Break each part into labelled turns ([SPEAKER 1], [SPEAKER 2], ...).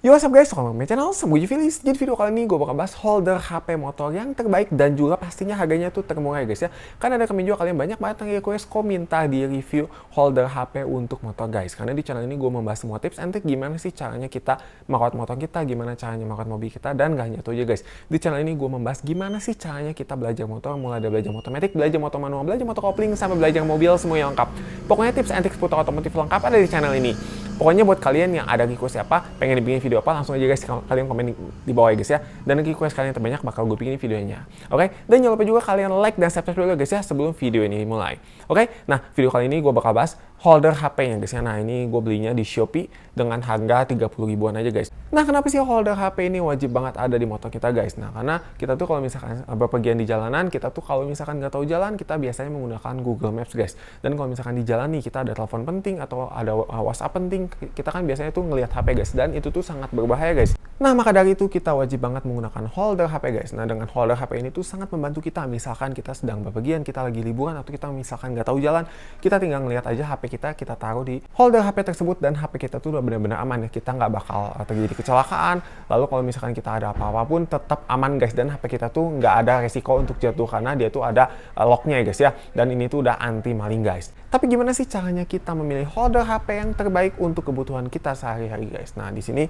[SPEAKER 1] Yo, what's up guys, welcome back to my channel, Sembuji Filis. Jadi video kali ini gue bakal bahas holder HP motor yang terbaik dan juga pastinya harganya tuh termurah ya guys ya. Karena ada kalian juga kalian banyak banget yang request minta di review holder HP untuk motor guys. Karena di channel ini gue membahas semua tips and trik gimana sih caranya kita merawat motor kita, gimana caranya merawat mobil kita, dan gak hanya itu aja guys. Di channel ini gue membahas gimana sih caranya kita belajar motor, mulai dari belajar motor matic, belajar motor manual, belajar motor kopling, sampai belajar mobil, semua yang lengkap. Pokoknya tips and trik seputar otomotif lengkap ada di channel ini. Pokoknya buat kalian yang ada request apa, pengen dibikin video apa, langsung aja guys kalian komen di bawah ya guys ya. Dan request kalian terbanyak bakal gue bikin videonya. Oke? Dan jangan lupa juga kalian like dan subscribe dulu guys ya sebelum video ini dimulai. Oke? Nah, video kali ini gue bakal bahas holder HP-nya guys ya. Nah, ini gue belinya di Shopee dengan harga 30 ribuan aja guys. Nah, kenapa sih holder HP ini wajib banget ada di motor kita guys? Nah, karena kita tuh kalau misalkan bepergian di jalanan, kita tuh kalau misalkan nggak tahu jalan, kita biasanya menggunakan Google Maps guys. Dan kalau misalkan di jalan nih, kita ada telepon penting atau ada WhatsApp penting, kita kan biasanya tuh ngelihat HP guys. Dan itu tuh sangat berbahaya guys. Nah, maka dari itu kita wajib banget menggunakan holder HP guys. Nah, dengan holder HP ini tuh sangat membantu kita. Misalkan kita sedang bepergian, kita lagi liburan, atau kita misalkan nggak tahu jalan, kita tinggal ngelihat aja HP kita taruh di holder HP tersebut, dan HP kita tuh udah benar-benar aman ya. Kita nggak bakal terjadi kecelakaan. Lalu kalau misalkan kita ada apa-apa pun tetap aman guys. Dan HP kita tuh nggak ada resiko untuk jatuh karena dia tuh ada locknya ya guys ya. Dan ini tuh udah anti maling guys. Tapi gimana sih caranya kita memilih holder HP yang terbaik untuk kebutuhan kita sehari-hari guys? Nah, di sini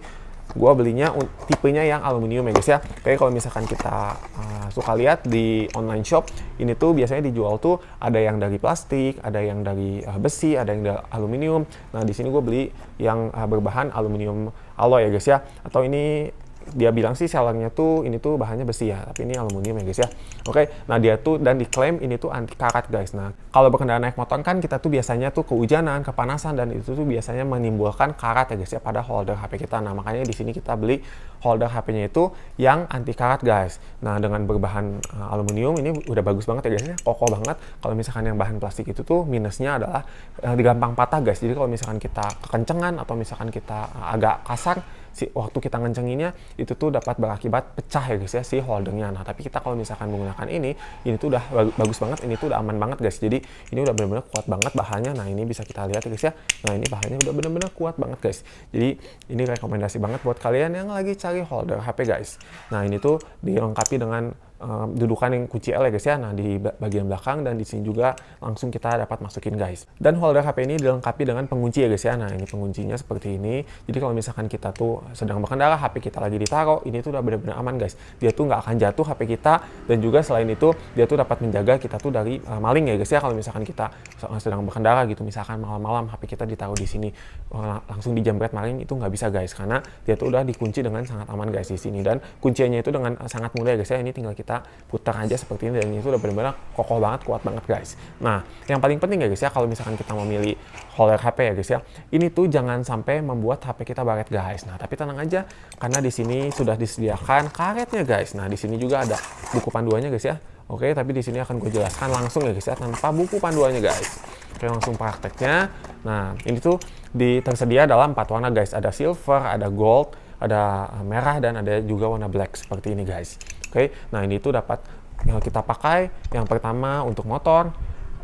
[SPEAKER 1] gue belinya tipenya yang aluminium ya guys ya. Kayak kalau misalkan kita suka lihat di online shop, ini tuh biasanya dijual tuh ada yang dari plastik, ada yang dari besi, ada yang dari aluminium. Nah, di sini gue beli yang berbahan aluminium alloy ya guys ya. Atau ini dia bilang sih sellernya tuh ini tuh bahannya besi ya, tapi ini aluminium ya guys ya. Oke, nah dia tuh dan diklaim ini tuh anti karat guys. Nah, kalau berkendara naik motor kan kita tuh biasanya tuh kehujanan, kepanasan, dan itu tuh biasanya menimbulkan karat ya guys ya pada holder HP kita. Nah, makanya di sini kita beli holder HP-nya itu yang anti karat guys. Nah, dengan berbahan aluminium ini udah bagus banget ya guys ya, kokoh banget. Kalau misalkan yang bahan plastik itu tuh minusnya adalah gampang patah guys. Jadi kalau misalkan kita kekencengan atau misalkan kita agak kasar, waktu kita ngencenginnya itu tuh dapat berakibat pecah ya guys ya si holdernya. Nah, tapi kita kalau misalkan menggunakan ini tuh udah bagus banget, ini tuh udah aman banget guys. Jadi ini udah benar-benar kuat banget bahannya. Nah, ini bisa kita lihat ya guys ya. Nah, ini bahannya udah benar-benar kuat banget guys. Jadi ini rekomendasi banget buat kalian yang lagi cari holder HP guys. Nah, ini tuh dilengkapi dengan dudukan yang kunci L ya guys ya. Nah, di bagian belakang dan di sini juga langsung kita dapat masukin guys. Dan holder HP ini dilengkapi dengan pengunci ya guys ya. Nah, ini penguncinya seperti ini. Jadi kalau misalkan kita tuh sedang berkendara, HP kita lagi ditaruh, ini tuh udah benar-benar aman guys. Dia tuh nggak akan jatuh HP kita, dan juga selain itu dia tuh dapat menjaga kita tuh dari maling ya guys ya. Kalau misalkan kita sedang berkendara gitu, misalkan malam-malam HP kita ditaruh di sini langsung dijambret maling, itu nggak bisa guys, karena dia tuh udah dikunci dengan sangat aman guys di sini. Dan kuncinya itu dengan sangat mudah ya guys ya. Ini tinggal kita putar aja seperti ini, dan itu udah benar-benar kokoh banget, kuat banget guys. Nah, yang paling penting ya guys ya, kalau misalkan kita memilih holder HP ya guys ya, ini tuh jangan sampai membuat HP kita baret guys. Nah, tapi tenang aja, karena di sini sudah disediakan karetnya guys. Nah, di sini juga ada buku panduannya guys ya. Oke, tapi di sini akan gue jelaskan langsung ya guys ya, tanpa buku panduannya guys. Oke, langsung prakteknya. Nah, ini tuh tersedia dalam 4 warna guys. Ada silver, ada gold, ada merah, dan ada juga warna black seperti ini guys. Oke, nah ini tuh dapat kita pakai yang pertama untuk motor,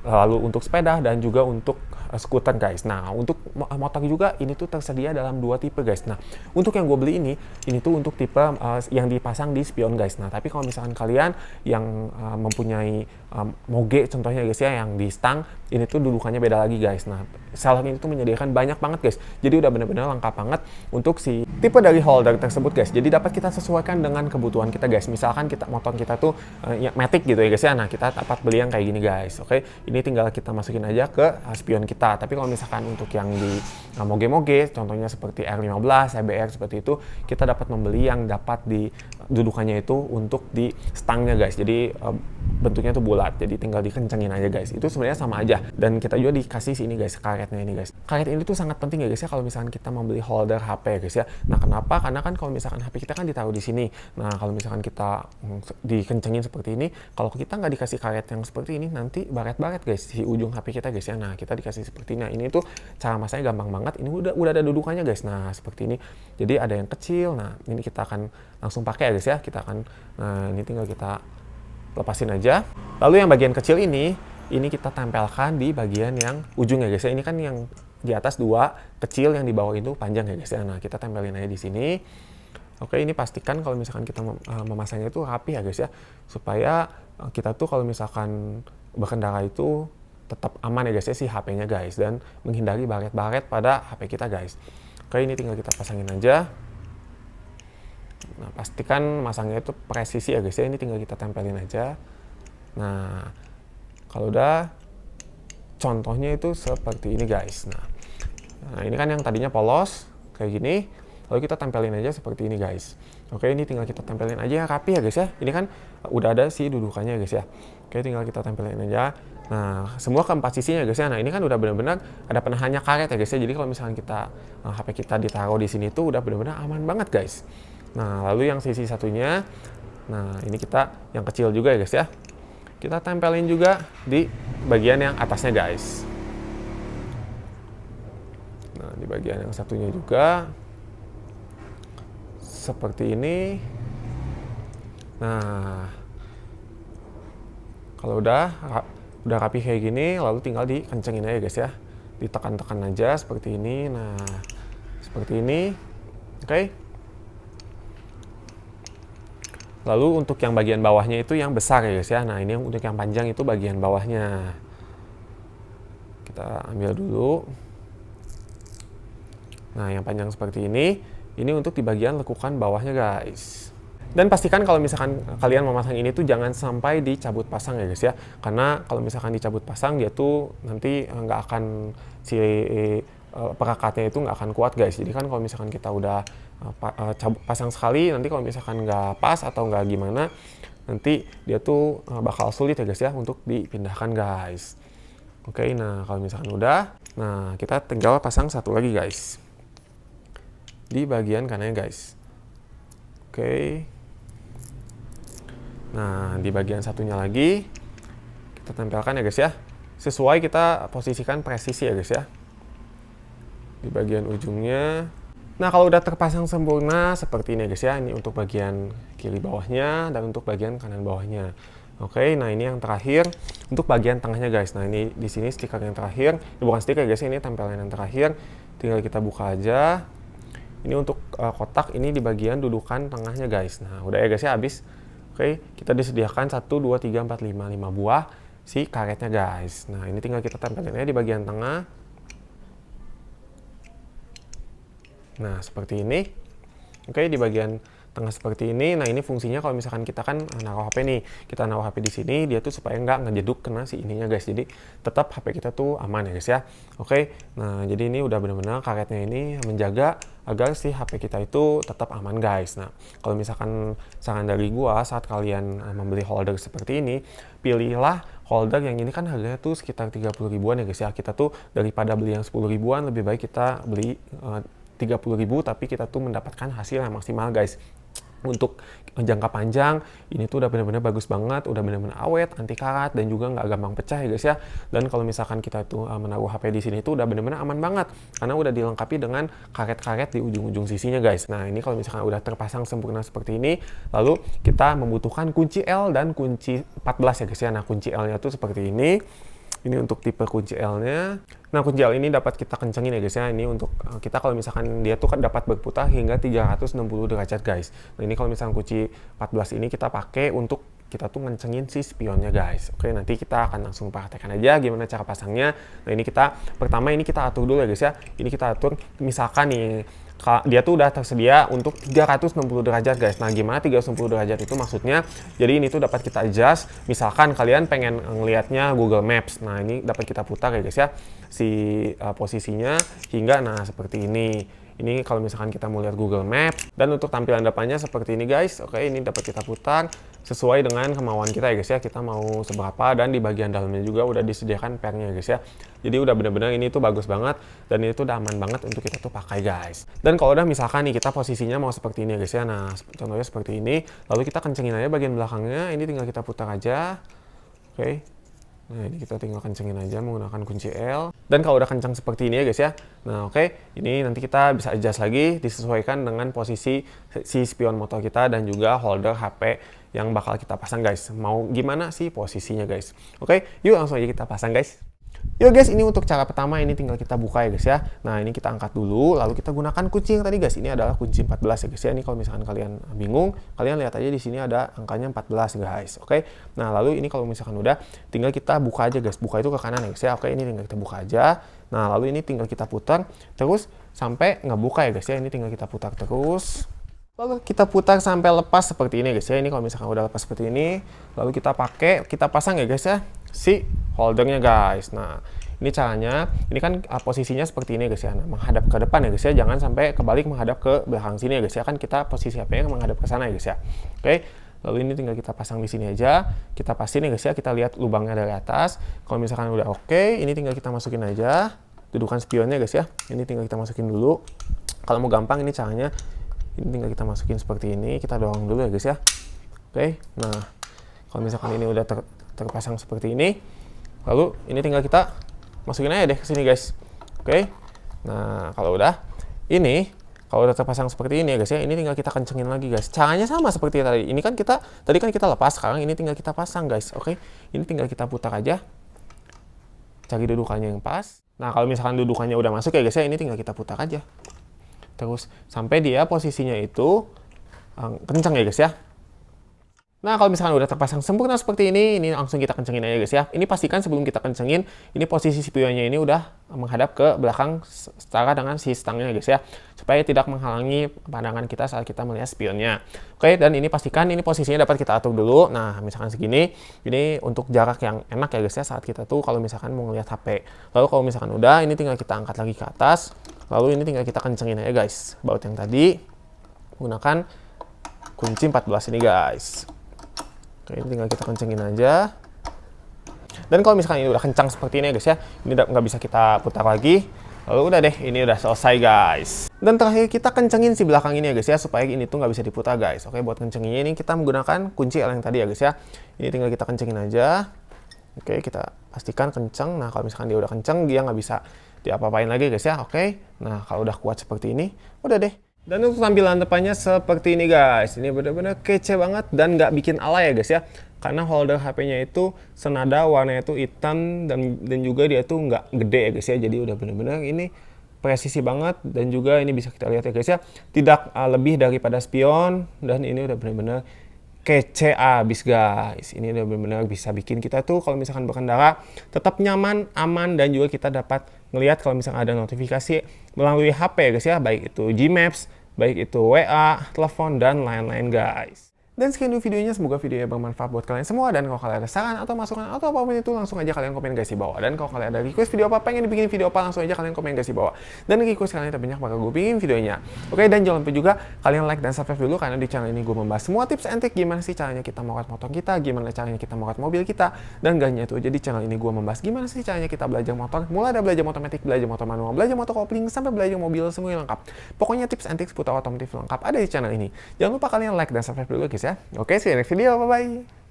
[SPEAKER 1] lalu untuk sepeda, dan juga untuk skuter guys. Nah, untuk motor juga ini tuh tersedia dalam 2 tipe guys. Nah, untuk yang gue beli ini tuh untuk tipe yang dipasang di spion guys. Nah, tapi kalau misalkan kalian yang mempunyai moge contohnya guys ya, yang di stang, ini tuh dudukannya beda lagi guys. Nah, seller ini tuh menyediakan banyak banget guys. Jadi udah benar-benar lengkap banget untuk si tipe dari holder tersebut guys. Jadi dapat kita sesuaikan dengan kebutuhan kita guys. Misalkan motor kita tuh matic gitu ya guys ya. Nah, kita dapat beli yang kayak gini guys. Oke, ini tinggal kita masukin aja ke spion kita. Tapi kalau misalkan untuk yang di moge-moge, contohnya seperti R15, EBR seperti itu, kita dapat membeli yang dapat di dudukannya itu untuk di stangnya guys. Jadi bentuknya tuh bulat, jadi tinggal dikencengin aja guys. Itu sebenarnya sama aja. Dan kita juga dikasih sini guys, karetnya ini guys. Karet ini tuh sangat penting ya guys ya, kalau misalkan kita membeli holder HP ya guys ya. Nah, kenapa? Karena kan kalau misalkan HP kita kan ditaruh di sini. Nah, kalau misalkan kita dikencengin seperti ini, kalau kita nggak dikasih karet yang seperti ini, nanti baret-baret guys si ujung HP kita guys ya. Nah, kita dikasih seperti ini. Nah, ini tuh cara masanya gampang banget. Ini udah ada dudukannya guys. Nah, seperti ini. Jadi ada yang kecil. Nah, ini kita akan langsung pakai ya guys ya. Kita akan ini tinggal kita lepasin aja. Lalu yang bagian kecil ini kita tempelkan di bagian yang ujung ya guys ya. Ini kan yang di atas 2, kecil, yang di bawah itu panjang ya guys ya. Nah, kita tempelin aja di sini. Oke, ini pastikan kalau misalkan kita memasangnya itu rapi ya guys ya, supaya kita tuh kalau misalkan berkendara itu tetap aman ya guys ya si HP-nya guys, dan menghindari baret-baret pada HP kita guys. Oke, ini tinggal kita pasangin aja. Nah, pastikan masangnya itu presisi ya guys ya, ini tinggal kita tempelin aja. Nah, kalau udah, contohnya itu seperti ini guys. Nah, ini kan yang tadinya polos kayak gini, lalu kita tempelin aja seperti ini guys. Oke, ini tinggal kita tempelin aja rapi ya guys ya. Ini kan udah ada si dudukannya guys ya. Oke, tinggal kita tempelin aja. Nah, semua keempat sisinya guys ya. Nah, ini kan udah benar-benar ada penahannya karet ya guys ya. Jadi kalau misalkan kita HP kita ditaruh di sini tuh udah benar-benar aman banget guys. Nah, lalu yang sisi satunya, nah ini kita yang kecil juga ya guys ya. Kita tempelin juga di bagian yang atasnya guys. Nah, di bagian yang satunya juga seperti ini. Nah, kalau udah rapi kayak gini, lalu tinggal dikencengin aja guys ya, ditekan-tekan aja seperti ini. Nah, seperti ini. Oke. Lalu untuk yang bagian bawahnya itu yang besar ya guys ya. Nah, ini untuk yang panjang itu bagian bawahnya. Kita ambil dulu. Nah, yang panjang seperti ini untuk di bagian lekukan bawahnya guys. Dan pastikan kalau misalkan kalian memasang ini tuh jangan sampai dicabut pasang ya guys ya. Karena kalau misalkan dicabut pasang, dia tuh nanti nggak akan, si perakatnya itu nggak akan kuat guys. Jadi kan kalau misalkan kita udah pasang sekali, nanti kalau misalkan nggak pas atau nggak gimana, nanti dia tuh bakal sulit ya guys ya untuk dipindahkan guys. Oke, nah kalau misalkan udah, nah kita tinggal pasang satu lagi guys di bagian kanannya guys. Oke. Nah, di bagian satunya lagi kita tempelkan ya guys ya. Sesuai kita posisikan presisi ya guys ya. Di bagian ujungnya. Nah, kalau udah terpasang sempurna seperti ini ya guys ya. Ini untuk bagian kiri bawahnya dan untuk bagian kanan bawahnya. Oke, nah ini yang terakhir untuk bagian tengahnya guys. Nah, ini di sini stiker yang terakhir. Ini bukan stiker guys, ini tempelan yang terakhir. Tinggal kita buka aja. Ini untuk kotak, ini di bagian dudukan tengahnya guys. Nah, udah ya guys ya, habis. Oke, kita disediakan 1, 2, 3, 4, 5 buah si karetnya guys. Nah, ini tinggal kita tempelin aja di bagian tengah. Nah, seperti ini. Oke, di bagian tengah seperti ini. Nah, ini fungsinya kalau misalkan kita kan naruh HP nih. Kita naruh HP di sini, dia tuh supaya nggak ngejeduk kena si ininya guys. Jadi tetap HP kita tuh aman ya guys ya. Oke, nah jadi ini udah benar-benar karetnya ini menjaga agar si HP kita itu tetap aman guys. Nah, kalau misalkan saran dari gua saat kalian membeli holder seperti ini, pilihlah holder yang ini kan harganya tuh sekitar 30 ribuan ya guys ya. Kita tuh daripada beli yang 10 ribuan, lebih baik kita beli 30 ribu, tapi kita tuh mendapatkan hasil yang maksimal guys. Untuk jangka panjang, ini tuh udah benar-benar bagus banget, udah benar-benar awet, anti karat, dan juga nggak gampang pecah ya guys ya. Dan kalau misalkan kita tuh menaruh HP di sini tuh udah benar-benar aman banget, karena udah dilengkapi dengan karet-karet di ujung-ujung sisinya guys. Nah, ini kalau misalkan udah terpasang sempurna seperti ini, lalu kita membutuhkan kunci L dan kunci 14 ya guys ya. Nah, kunci L-nya tuh seperti ini. Ini untuk tipe kunci L-nya. Nah, kunci L ini dapat kita kencengin ya guys ya. Ini untuk kita kalau misalkan dia tuh kan dapat berputar hingga 360 derajat guys. Nah, ini kalau misalkan kunci 14 ini kita pakai untuk kita tuh ngencengin si spionnya guys. Oke, nanti kita akan langsung praktekkan aja gimana cara pasangnya. Nah, ini pertama ini kita atur dulu ya guys ya. Ini kita atur misalkan nih, dia tuh udah tersedia untuk 360 derajat guys. Nah, gimana 360 derajat itu maksudnya? Jadi ini tuh dapat kita adjust. Misalkan kalian pengen ngelihatnya Google Maps. Nah, ini dapat kita putar ya guys ya, si posisinya hingga nah seperti ini. Ini kalau misalkan kita mau lihat Google Maps. Dan untuk tampilan depannya seperti ini guys. Oke, ini dapat kita putar sesuai dengan kemauan kita ya guys ya. Kita mau seberapa, dan di bagian dalamnya juga udah disediakan pernya ya guys ya. Jadi udah bener-bener ini tuh bagus banget, dan ini tuh udah aman banget untuk kita tuh pakai guys. Dan kalau udah misalkan nih kita posisinya mau seperti ini ya guys ya. Nah, contohnya seperti ini. Lalu kita kencengin aja bagian belakangnya. Ini tinggal kita putar aja. Oke. Nah, ini kita tinggal kencengin aja menggunakan kunci L. Dan kalau udah kencang seperti ini ya guys ya. Nah, oke. Ini nanti kita bisa adjust lagi, disesuaikan dengan posisi si spion motor kita dan juga holder HP yang bakal kita pasang guys. Mau gimana sih posisinya guys. Oke, yuk langsung aja kita pasang guys. Yo guys, ini untuk cara pertama, ini tinggal kita buka ya guys ya. Nah, ini kita angkat dulu, lalu kita gunakan kunci yang tadi guys. Ini adalah kunci 14 ya guys ya. Ini kalau misalkan kalian bingung, kalian lihat aja di sini ada angkanya 14 guys. Oke. Nah, lalu ini kalau misalkan udah, tinggal kita buka aja guys. Buka itu ke kanan ya guys ya. Oke, ini tinggal kita buka aja. Nah, lalu ini tinggal kita putar terus sampai ngebuka ya guys ya. Ini tinggal kita putar terus. Lalu kita putar sampai lepas seperti ini guys ya. Ini kalau misalkan udah lepas seperti ini, lalu kita pakai, kita pasang ya guys ya, si holdernya guys. Nah, ini caranya, ini kan posisinya seperti ini guys ya. Nah, menghadap ke depan ya guys ya, jangan sampai kebalik menghadap ke belakang sini ya guys ya. Kan kita posisi HP-nya menghadap ke sana ya guys ya. Oke. Lalu ini tinggal kita pasang di sini aja. Kita pastiin ya guys ya, kita lihat lubangnya dari atas. Kalau misalkan udah oke, ini tinggal kita masukin aja. Dudukan spionnya guys ya. Ini tinggal kita masukin dulu. Kalau mau gampang ini caranya, ini tinggal kita masukin seperti ini, kita dorong dulu ya guys ya. Oke, nah kalau misalkan ini udah terpasang seperti ini, lalu ini tinggal kita masukin aja deh ke sini guys. Oke, nah kalau udah, ini kalau udah terpasang seperti ini ya guys ya, ini tinggal kita kencengin lagi guys. Caranya sama seperti tadi. Ini kan tadi kan kita lepas, sekarang ini tinggal kita pasang guys. Oke, ini tinggal kita putar aja, cari dudukannya yang pas. Nah kalau misalkan dudukannya udah masuk ya guys ya, ini tinggal kita putar aja. Terus sampai dia posisinya itu kencang ya guys ya. Nah kalau misalkan udah terpasang sempurna seperti ini langsung kita kencengin aja guys ya. Ini pastikan sebelum kita kencengin, ini posisi spionnya ini udah menghadap ke belakang setara dengan si stangnya guys ya. Supaya tidak menghalangi pandangan kita saat kita melihat spionnya. Oke, dan ini pastikan ini posisinya dapat kita atur dulu. Nah misalkan segini, ini untuk jarak yang enak ya guys ya saat kita tuh kalau misalkan mau ngeliat HP. Lalu kalau misalkan udah, ini tinggal kita angkat lagi ke atas. Lalu ini tinggal kita kencengin aja guys, baut yang tadi menggunakan kunci 14 ini guys. Oke, ini tinggal kita kencengin aja. Dan kalau misalkan ini udah kencang seperti ini ya guys ya, ini nggak bisa kita putar lagi. Lalu udah deh, ini udah selesai guys. Dan terakhir kita kencengin si belakang ini ya guys ya, supaya ini tuh nggak bisa diputar guys. Oke, buat kencenginnya ini kita menggunakan kunci L yang tadi ya guys ya. Ini tinggal kita kencengin aja. Oke, kita pastikan kenceng. Nah, kalau misalkan dia udah kenceng, dia nggak bisa diapa-apain lagi guys ya. Oke, nah kalau udah kuat seperti ini, udah deh. Dan untuk tampilan depannya seperti ini guys. Ini bener-bener kece banget dan nggak bikin alay ya guys ya. Karena holder HP-nya itu senada, warnanya itu hitam dan juga dia tuh nggak gede ya guys ya. Jadi udah bener-bener ini presisi banget dan juga ini bisa kita lihat ya guys ya. Tidak lebih daripada spion dan ini udah bener-bener kece abis guys. Ini udah benar-benar bisa bikin kita tuh kalau misalkan berkendara tetap nyaman, aman, dan juga kita dapat ngelihat kalau misalkan ada notifikasi melalui HP ya guys ya, baik itu Gmaps, baik itu WA, telepon, dan lain-lain guys. Dan sekian dulu videonya, semoga videonya bermanfaat buat kalian semua. Dan kalau kalian ada saran atau masukan atau apapun itu, langsung aja kalian komen guys di bawah. Dan kalau kalian ada request video apa, pengen dibikin video apa, langsung aja kalian komen guys di bawah. Dan request kalian banyak bakal gue bikin videonya. Oke, dan jangan lupa juga kalian like dan subscribe dulu, karena di channel ini gue membahas semua tips and trick gimana sih caranya kita merawat motor kita, gimana caranya kita merawat mobil kita, dan gak hanya itu aja. Di channel ini gue membahas gimana sih caranya kita belajar motor, mulai dari belajar motor metik, belajar motor manual, belajar motor kopling, sampai belajar mobil, semuanya lengkap. Pokoknya tips and trick seputar otomotif lengkap ada di channel ini. Jangan lupa kalian like dan subscribe dulu guys ya. Oke, see you next video, bye-bye.